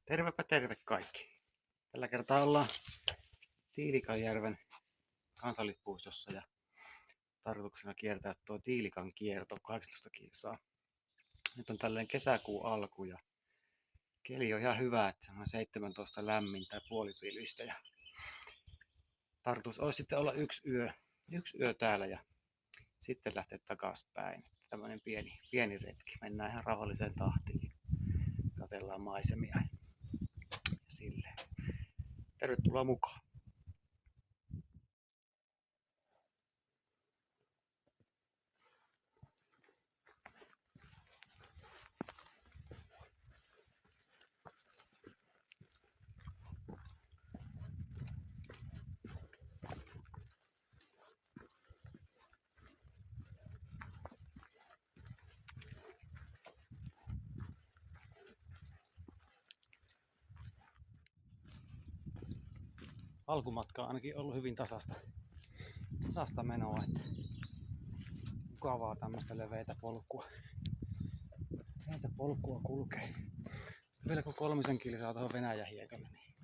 Tervepä terve kaikki. Tällä kertaa ollaan Tiilikanjärven kansallispuistossa ja tarkoituksena kiertää tuo Tiilikan kierto 18 kilsaa. Nyt on tällainen kesäkuun alku ja keli on ihan hyvä, että on 17 lämmintä puolipilvistä ja tarkoitus olisi sitten olla yksi yö täällä ja sitten lähteä takaspäin. Tämmöinen pieni retki. Mennään ihan rauhalliseen tahtiin. Katsellaan maisemia ja silleen. Tervetuloa mukaan. Alkumatka on ainakin ollut hyvin tasasta menoa, että mukavaa tämmöistä leveitä polkua kulkee. Sitten vielä kun 3 kilsaa tuohon Venäjän hiekalle, niin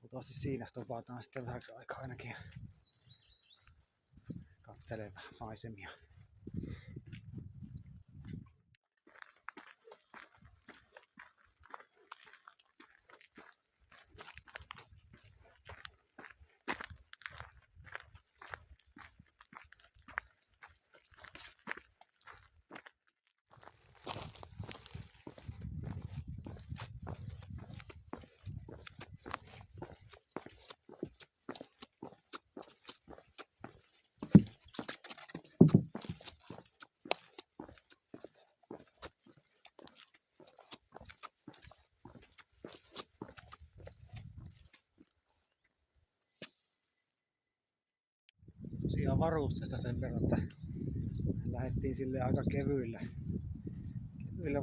luultavasti siinä stopataan sitten vähäksi aikaa ainakin ja katselee vähän maisemia. Tosiaan varusteesta sen verran, että lähdettiin sille aika kevyillä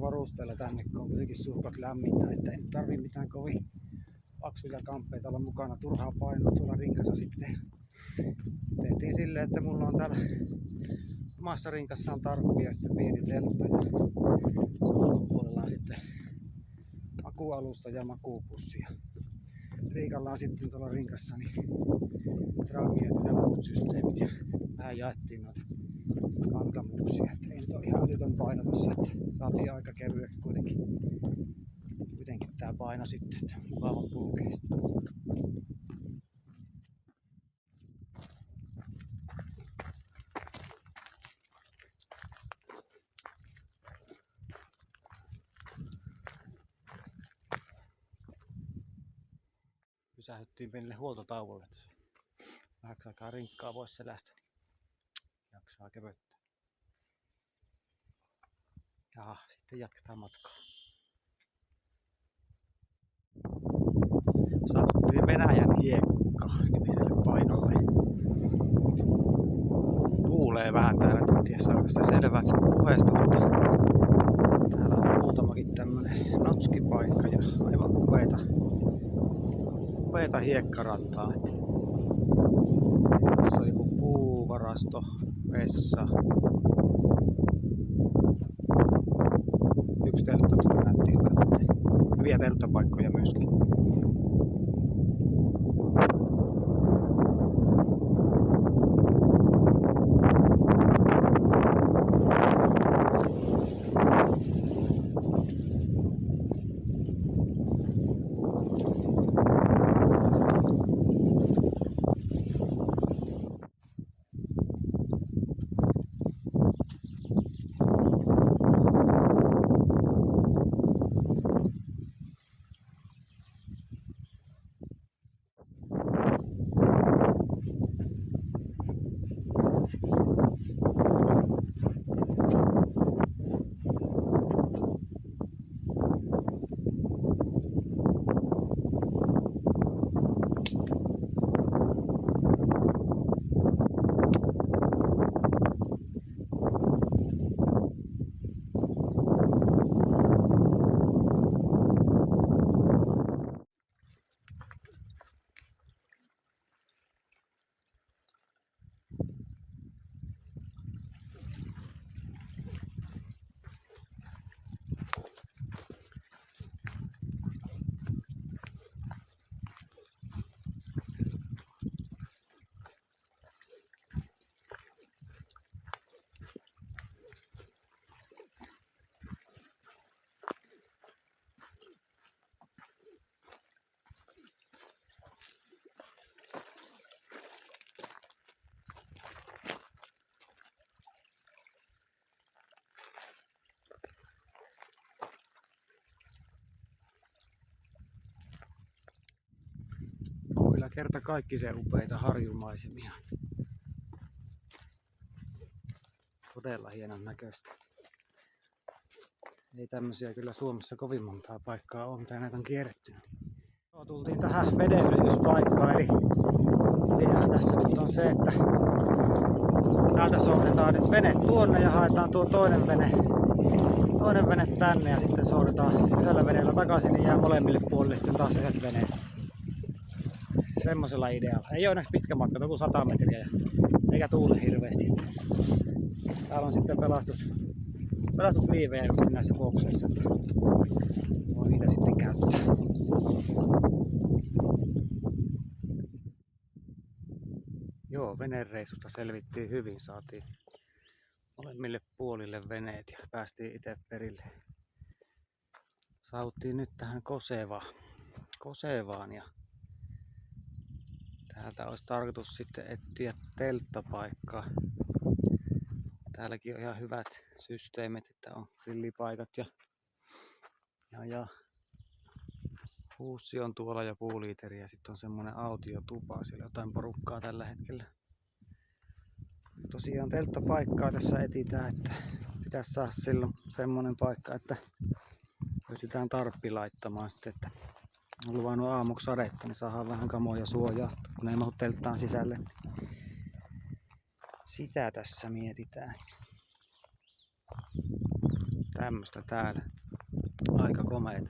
varusteilla tänne, kun on kuitenkin suhkat lämmintä, että ei tarvii mitään kovin paksuja kamppeita olla mukana, turhaa painoa tuolla rinkassa sitten. Tehtiin silleen, että mulla on täällä omassa rinkassaan tarppi ja sitten pieni teltta ja sen ulkopuolella on sitten makuualusta ja makuupussi. Riikalla on sitten tuolla rinkassa niin trageet ja muut systeemit ja vähän jaettiin noita kantamuksia. Ei nyt ole ihan älytön paino tossa, että saatiin aika kevyeksi kuitenkin tää paino sitten, että mukavan kulkee sitten. Pysähdyttiin pienelle huoltotauolle, että vähäksi aikaa rinkkaa voisi selästä, niin jaksaa kevöttää. Ja sitten jatketaan matkaa. Saavuttiin Venäjän hiekka-nimiselle paikalle. Tuulee vähän täällä, en tiedä saako sitä selvää puheesta, mutta täällä on muutamakin tämmönen notskipaikka ja aivan upeeta hiekkarantaa. Tuossa on joku puuvarasto, vessa. Yksi teltta tuolla näytti hyvältä. Hyviä telttapaikkoja myöskin. kerta kaikki se upeita harjumaisemia. Todella hienon näköistä. Ei tämmöisiä kyllä Suomessa kovin montaa paikkaa ole, mitä näitä on kierretty. Tultiin tähän vedenylityspaikkaan, eli ideahan tässä nyt on se, että täältä soudetaan nyt vene tuonne ja haetaan tuo toinen vene tänne ja sitten soudetaan yhdellä veneellä takaisin, niin jää molemmille puolille sitten taas yhdet veneet. Semmosella idealla. Ei ole onneksi pitkä matka, joku 100 metriä eikä tuule hirveästi. Täällä on sitten pelastusliivejä näissä bokseissa, että voi niitä sitten käyttää. Joo, venereissusta selvittiin hyvin, saatiin molemmille puolille veneet ja päästiin itse perille. Saavuttiin nyt tähän Kosevaan ja täältä olisi tarkoitus sitten etsiä telttapaikkaa. Täälläkin on ihan hyvät systeemit, että on grillipaikat ja huussi on tuolla ja puuliiteri ja sitten on semmonen autiotupa, siellä jotain porukkaa tällä hetkellä. Tosiaan telttapaikkaa tässä etsitään, että pitäisi saada silloin semmonen paikka, että pystytään tarppi laittamaan sitten, että on luvannut aamuksi sadetta, niin saadaan vähän kamoja suojaa, kun ei mahdu telttaan sisälle. Sitä tässä mietitään. Tämmöstä täällä. Aika komeet.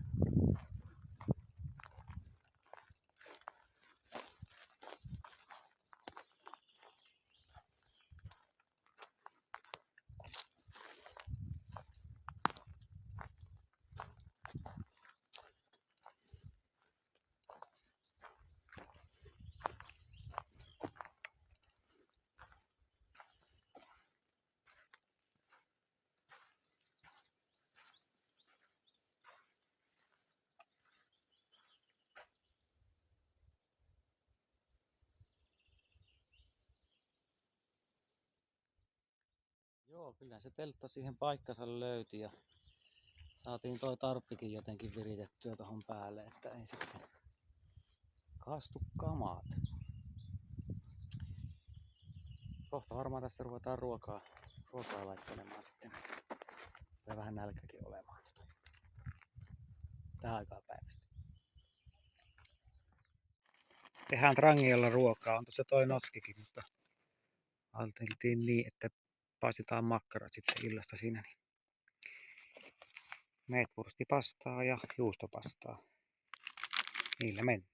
Joo, kyllä se teltta siihen paikkansa löyti ja saatiin toi tarppikin jotenkin viritettyä tohon päälle, että ei sitten kastu kamaat. Kohta varmaan tässä ruvetaan ruokaa laittelemaan sitten. Ja vähän nälkäkin olemaan. Tähän aikaan päivästä. Tehdään trangiolla ruokaa. On tuossa toi notskikin, mutta ajateltiin niin, että paistetaan makkarat sitten illasta siinä. Niin meetwurstipastaa ja juustopastaa. Niillä mennään.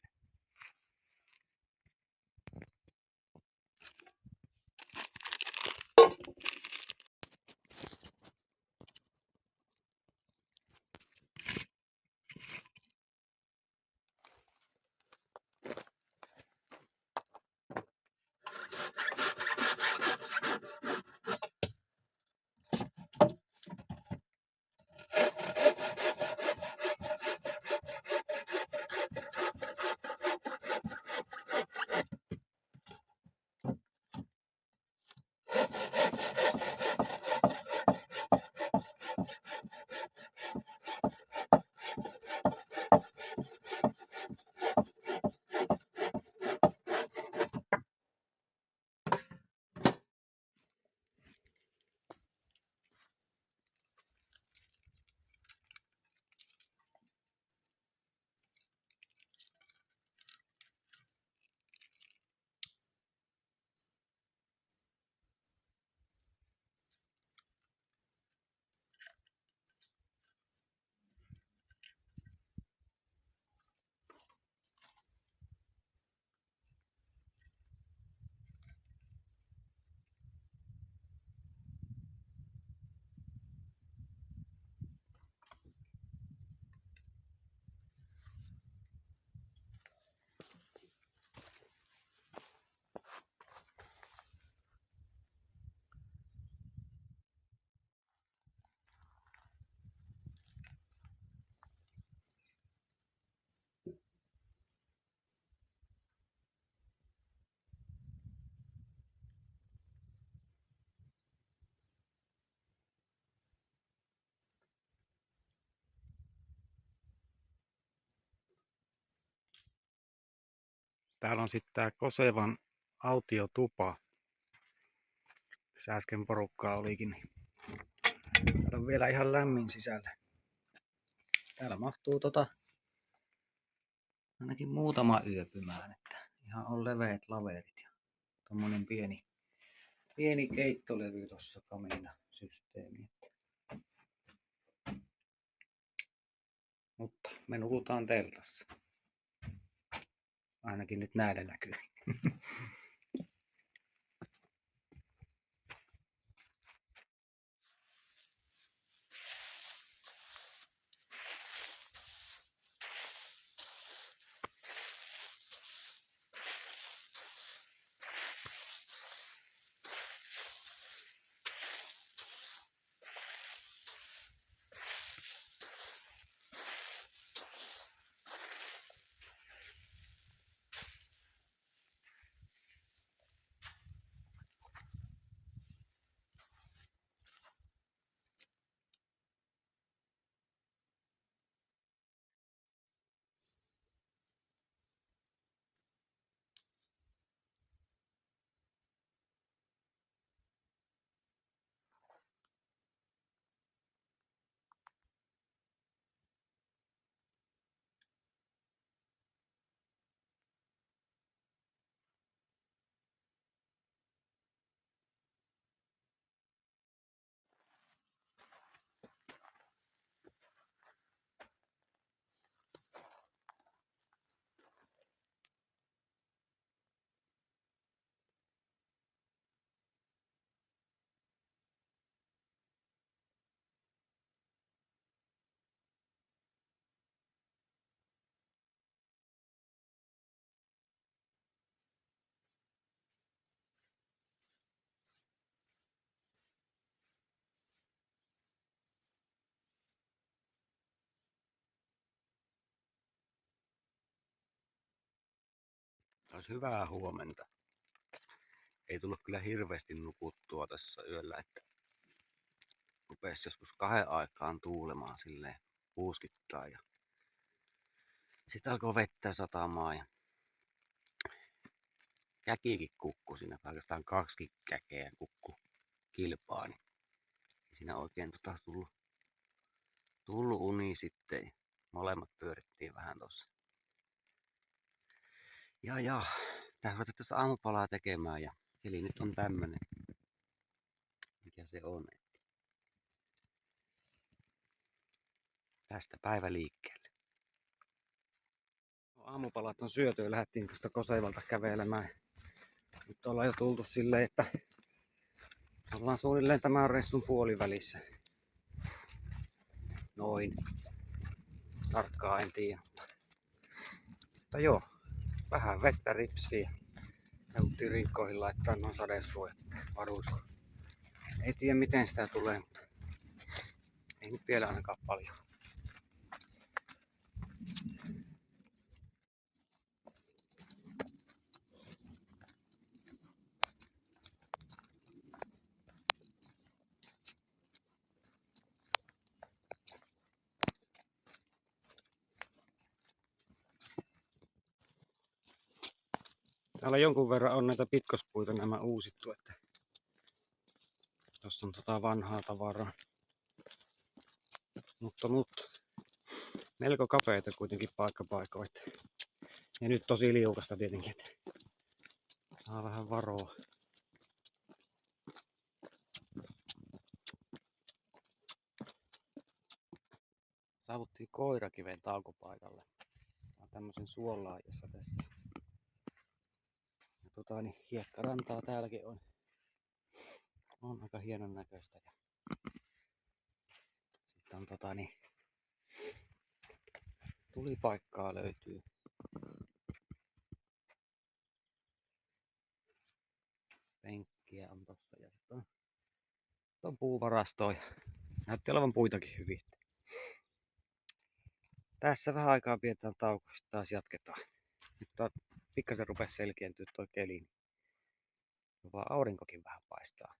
Täällä on sitten tää Kosevan autiotupa. Tässä äsken porukkaa olikin, niin täällä on vielä ihan lämmin sisällä. Täällä mahtuu ainakin muutama yöpymään, että ihan on leveät laverit ja tommonen pieni keittolevy tuossa kamiinasysteemi. Mutta me nukutaan teltassa. Ainakin nyt näillä näkyy. Olisi hyvää huomenta. Ei tullut kyllä hirveästi nukuttua tässä yöllä, että rupesi joskus 2 aikaan tuulemaan silleen puuskittaa ja sitten alkoi vettä satamaan ja käkikin kukku siinä, oikeastaan 2 käkeä kukku kilpaa, niin ei siinä oikein tullut uni sitten. Molemmat pyörittiin vähän tossa. Ja, tää ruveta tässä aamupalaa tekemään ja eli nyt on tämmönen, mikä se on. Tästä päivä liikkeelle. Aamupalat on syöty ja lähdettiin tuosta Kosevalta kävelemään. Nyt ollaan jo tultu silleen, että ollaan suunnilleen tämän reissun puolivälissä. Noin. Tarkkaan en tiedä. Mutta joo, vähän vettä ripsiä. Jouduttiin rinkkoihin laittaa noin sadesuojat varusko. Ei tiedä miten sitä tulee, mutta ei nyt vielä ainakaan paljon. Täällä jonkun verran on näitä pitkospuita nämä uusittu, että jos on vanhaa tavaraa. Mutta melko kapeita kuitenkin paikkapaikoit. Ja nyt tosi liukasta tietenkin, että saa vähän varoa. Saavuttiin Koirakiven taukopaikalle. Tää on tämmösen suolaajassa tässä. Ja niin hiekkarantaa täälläkin on aika hienon näköistä. Ja sitten on tulipaikkaa löytyy. Penkkiä on tossa ja sitten on puuvarastoja. Näytti olevan puitakin hyvin. Tässä vähän aikaa pidetään tauko, sitten taas jatketaan. Nyt pikkasen rupesi selkiintyä toi keli. Vaan aurinkokin vähän paistaa.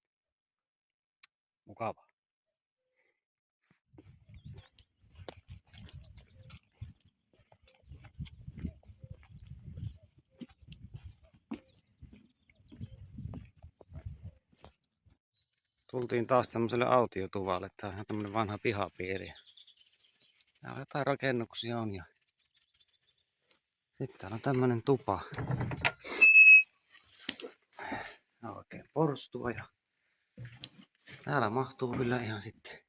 Mukavaa. Tultiin taas tämmöiselle autiotuvalle. Tää on ihan tämmönen vanha pihapiiri. Täällä jotain rakennuksia on ja sitten täällä on tämmönen tupa. Tää on oikein porstua ja täällä mahtuu kyllä ihan sitten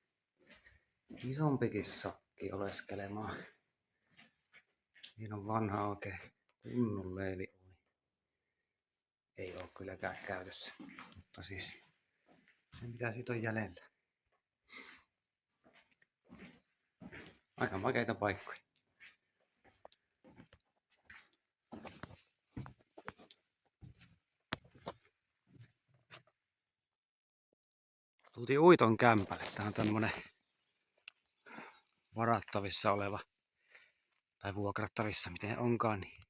isompikin sakki oleskelemaan. Siinä on vanha oikein kunnon leiliuuni. Ei oo kylläkään käytössä, mutta siis se mitä siitä on jäljellä. Aika makeita paikkoja. Tultiin Uiton kämpälle. Tää on tämmönen varattavissa oleva tai vuokrattavissa, miten onkaan, niin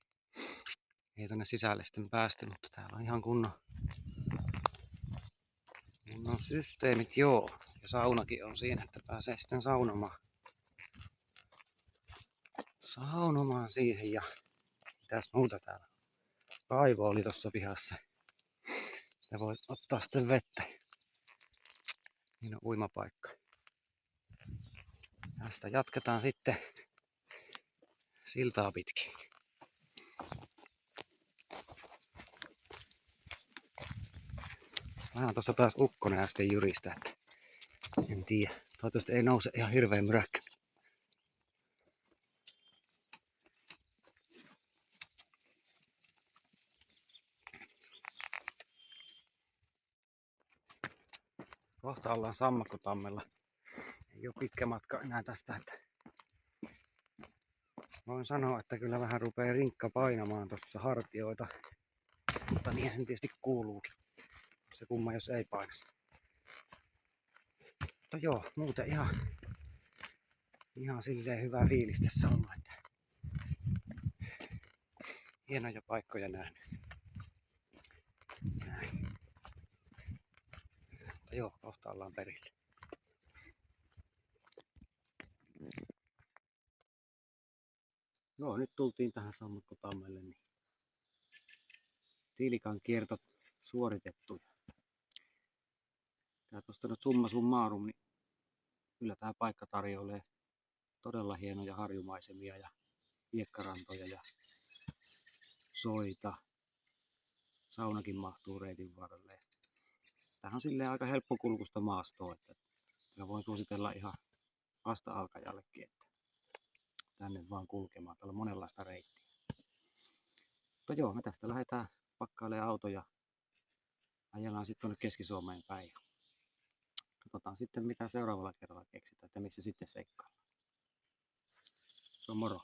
ei tonne sisälle sitten päästy, mutta täällä on ihan kunnon systeemit, joo. Ja saunakin on siinä, että pääsee sitten saunomaan siihen ja mitäs muuta täällä. Kaivo oli tossa pihassa. Ja voi ottaa sitten vettä. Niin on uimapaikka. Tästä jatketaan sitten siltaa pitkin. Vähän tossa taas ukkonen äsken jyristä, että en tiedä. Toivottavasti ei nouse ihan hirveän myräkkä. Kohta ollaan Sammakkotammella. Ei ole pitkä matka enää tästä, että voin sanoa, että kyllä vähän rupeaa rinkka painamaan tuossa hartioita. Mutta niin sen tietysti kuuluukin. Se kumma jos ei painasi. Mutta joo, muuten ihan silleen hyvä fiilis tässä on, että hienoja paikkoja nähnyt. Näin. Mutta joo, kohta ollaan perillä. Joo, nyt tultiin tähän Sammakkotammelle, niin Tiilikan kierto suoritettu. Tää tuosta nyt summa summarum, niin kyllä tää paikka tarjoilee todella hienoja harjumaisemia ja hiekkarantoja ja soita. Saunakin mahtuu reitin varrelle. Tämähän on silleen aika helppokulkusta maastoa, että voin suositella ihan vasta-alkajallekin, että tänne vaan kulkemaan. Täällä on monenlaista reittiä. Mutta joo, me tästä lähdetään pakkailemaan autoja. Ajellaan sitten tuonne Keski-Suomeen päin. Katsotaan sitten mitä seuraavalla kerralla keksitään, että missä sitten seikkaillaan. Se on moro.